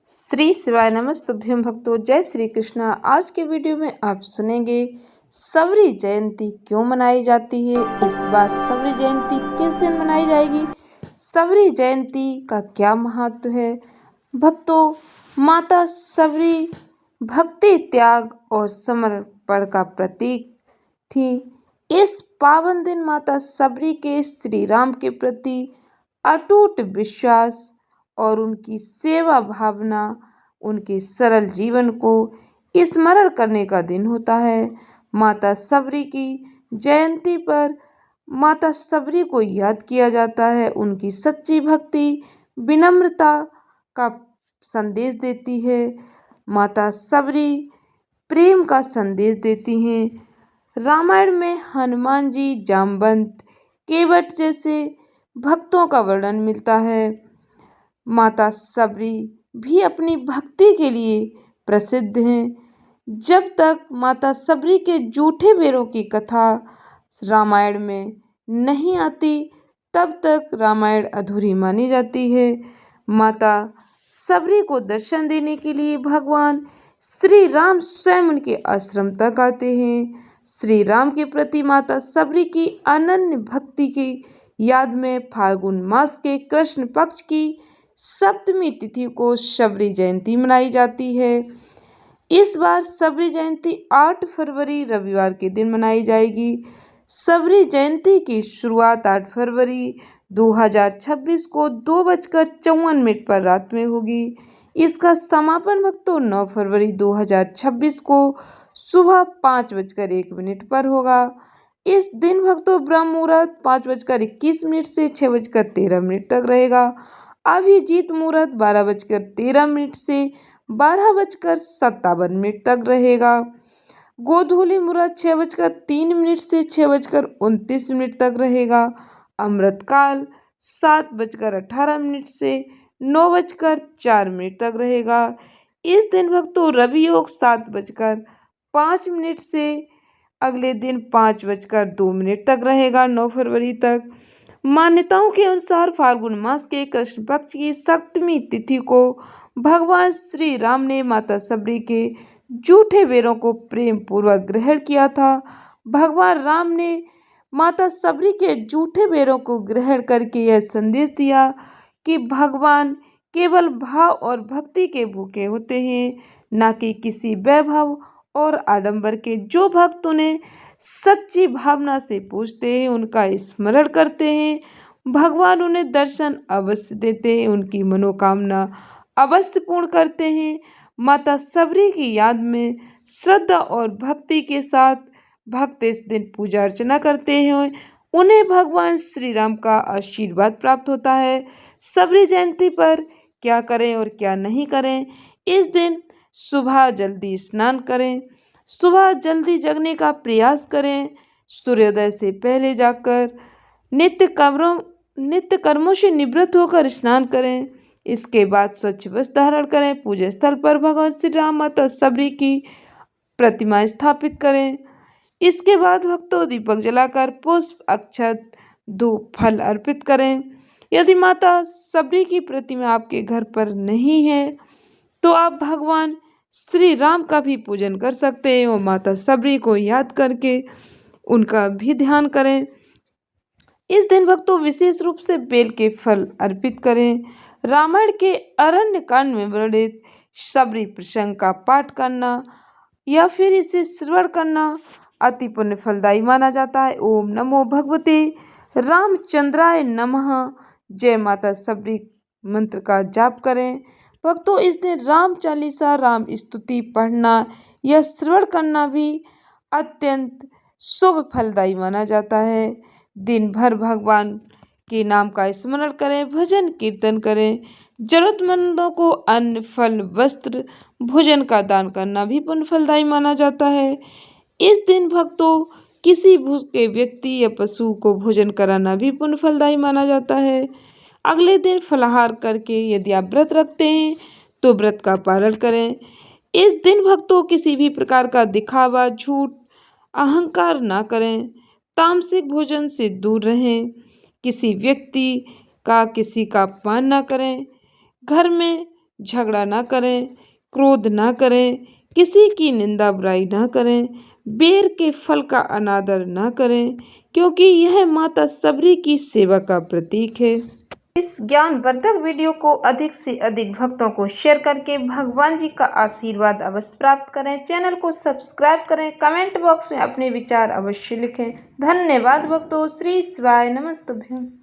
श्री शिवाय नमस्तुभ्यं भक्तों। जय श्री कृष्णा। आज के वीडियो में आप सुनेंगे सबरी जयंती क्यों मनाई जाती है, इस बार सबरी जयंती किस दिन मनाई जाएगी, सबरी जयंती का क्या महत्व है। भक्तों, माता सबरी भक्ति, त्याग और समर्पण का प्रतीक थी। इस पावन दिन माता सबरी के श्री राम के प्रति अटूट विश्वास और उनकी सेवा भावना, उनके सरल जीवन को स्मरण करने का दिन होता है। माता सबरी की जयंती पर माता सबरी को याद किया जाता है। उनकी सच्ची भक्ति, विनम्रता का संदेश देती है। माता सबरी प्रेम का संदेश देती हैं। रामायण में हनुमान जी, जामवंत, केवट जैसे भक्तों का वर्णन मिलता है। माता सबरी भी अपनी भक्ति के लिए प्रसिद्ध हैं। जब तक माता सबरी के जूठे बेरों की कथा रामायण में नहीं आती, तब तक रामायण अधूरी मानी जाती है। माता सबरी को दर्शन देने के लिए भगवान श्री राम स्वयं उनके आश्रम तक आते हैं। श्री राम के प्रति माता सबरी की अनन्य भक्ति की याद में फाल्गुन मास के कृष्ण पक्ष की सप्तमी तिथि को सबरी जयंती मनाई जाती है। इस बार सबरी जयंती 8 फरवरी रविवार के दिन मनाई जाएगी। सबरी जयंती की शुरुआत 8 फरवरी 2026 को 2:54 पर रात में होगी। इसका समापन भक्तों 9 फरवरी 2026 को सुबह 5:01 पर होगा। इस दिन भक्तों ब्रह्म मुहूर्त 5:21 से 6:13 तक रहेगा। अभिजीत मुहूर्त 12:13 से 12:57 तक रहेगा। गोधूली मुहूर्त 6:03 से 6:29 तक रहेगा। अमृतकाल 7:18 से 9:04 तक रहेगा। इस दिन भक्तों रवि योग 7:05 से अगले दिन 5:02 तक रहेगा, 9 फरवरी तक। मान्यताओं के अनुसार फाल्गुन मास के कृष्ण पक्ष की सप्तमी तिथि को भगवान श्री राम ने माता सबरी के जूठे बेरों को प्रेम पूर्वक ग्रहण किया था। भगवान राम ने माता सबरी के जूठे बेरों को ग्रहण करके यह संदेश दिया कि भगवान केवल भाव और भक्ति के भूखे होते हैं, न कि किसी वैभव और आडंबर के। जो भक्त उन्हें सच्ची भावना से पूजते हैं, उनका स्मरण करते हैं, भगवान उन्हें दर्शन अवश्य देते हैं, उनकी मनोकामना अवश्य पूर्ण करते हैं। माता सबरी की याद में श्रद्धा और भक्ति के साथ भक्त इस दिन पूजा अर्चना करते हैं, उन्हें भगवान श्री राम का आशीर्वाद प्राप्त होता है। सबरी जयंती पर क्या करें और क्या नहीं करें। इस दिन सुबह जल्दी स्नान करें, सुबह जल्दी जगने का प्रयास करें, सूर्योदय से पहले जाकर नित्य कर्मों से निवृत्त होकर स्नान करें। इसके बाद स्वच्छ वस्त्र धारण करें। पूजा स्थल पर भगवान श्री राम, माता सबरी की प्रतिमा स्थापित करें। इसके बाद भक्तों दीपक जलाकर पुष्प, अक्षत, धूप, फल अर्पित करें। यदि माता सबरी की प्रतिमा आपके घर पर नहीं है तो आप भगवान श्री राम का भी पूजन कर सकते हैं और माता सबरी को याद करके उनका भी ध्यान करें। इस दिन भक्तों विशेष रूप से बेल के फल अर्पित करें। रामायण के अरण्य कांड में वर्णित सबरी प्रसंग का पाठ करना या फिर इसे श्रवण करना अति पुण्य फलदायी माना जाता है। ओम नमो भगवते रामचंद्राय नमः, जय माता सबरी मंत्र का जाप करें। भक्तों इस दिन राम चालीसा, राम स्तुति पढ़ना या श्रवण करना भी अत्यंत शुभ फलदायी माना जाता है। दिन भर भगवान के नाम का स्मरण करें, भजन कीर्तन करें। जरूरतमंदों को अन्न, फल, वस्त्र, भोजन का दान करना भी पुण्य फलदायी माना जाता है। इस दिन भक्तों किसी भूखे व्यक्ति या पशु को भोजन कराना भी पुण्य फलदायी माना जाता है। अगले दिन फलाहार करके यदि आप व्रत रखते हैं तो व्रत का पालन करें। इस दिन भक्तों किसी भी प्रकार का दिखावा, झूठ, अहंकार ना करें। तामसिक भोजन से दूर रहें। किसी व्यक्ति का, किसी का अपमान ना करें। घर में झगड़ा ना करें, क्रोध ना करें, किसी की निंदा बुराई ना करें, बेर के फल का अनादर ना करें, क्योंकि यह माता सबरी की सेवा का प्रतीक है। इस ज्ञानवर्धक वीडियो को अधिक से अधिक भक्तों को शेयर करके भगवान जी का आशीर्वाद अवश्य प्राप्त करें। चैनल को सब्सक्राइब करें, कमेंट बॉक्स में अपने विचार अवश्य लिखें। धन्यवाद भक्तों। श्री शिवाय नमस्तुभ्यं।